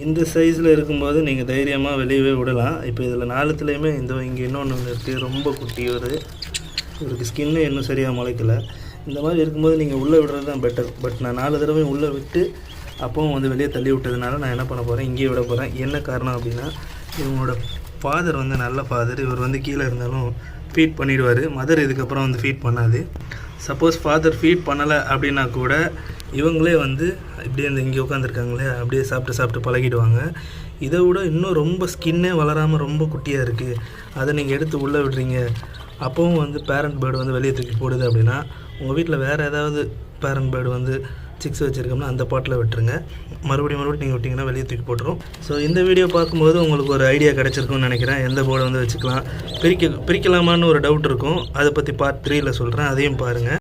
இந்த சைஸில் இருக்கும்போது நீங்கள் தைரியமாக வெளியவே விடலாம். இப்போ இதில் 4த்துலேயுமே இங்கே இன்னொன்று இருக்குது, ரொம்ப குட்டி இவருக்கு ஸ்கின்னு இன்னும் சரியாக முளைக்கலை. இந்த மாதிரி இருக்கும்போது நீங்கள் உள்ளே விடுறது தான் பெட்டர். பட் நான் 4 தடவையும் உள்ளே விட்டு அப்பவும் வெளியே தள்ளி விட்டதுனால நான் என்ன பண்ண போகிறேன், இங்கேயே விட போகிறேன். என்ன காரணம் அப்படின்னா, இவங்களோட ஃபாதர் நல்ல ஃபாதர். இவர் கீழே இருந்தாலும் ஃபீட் பண்ணிவிடுவார். மதர் இதுக்கப்புறம் ஃபீட் பண்ணாது. சப்போஸ் ஃபாதர் ஃபீட் பண்ணலை அப்படின்னா கூட இவங்களே இப்படியே இங்கே உட்காந்துருக்காங்களே அப்படியே சாப்பிட்டு பழகிடுவாங்க. இதை விட இன்னும் ரொம்ப ஸ்கின்னே வளராமல் ரொம்ப குட்டியாக இருக்குது, அதை நீங்கள் எடுத்து உள்ளே விடுறீங்க. அப்போவும் பேரண்ட் பேர்டு வெளியே தூக்கி போடுது அப்படின்னா, உங்கள் வீட்டில் வேறு ஏதாவது பேரண்ட் பேர்டு சிக்ஸ் வச்சுருக்கோம்னா அந்த பாட்டில் விட்டுருங்க. மறுபடியும் நீங்கள் விட்டிங்கன்னா வெளியே தூக்கி போட்டுரும். ஸோ இந்த வீடியோ பார்க்கும்போது உங்களுக்கு ஒரு ஐடியா கிடச்சிருக்குன்னு நினைக்கிறேன். எந்த போர்டை வச்சுக்கலாம், பிரிக்கலாமான்னு ஒரு டவுட் இருக்கும். அதை பற்றி பார்ட் 3ல் சொல்கிறேன், அதையும் பாருங்கள்.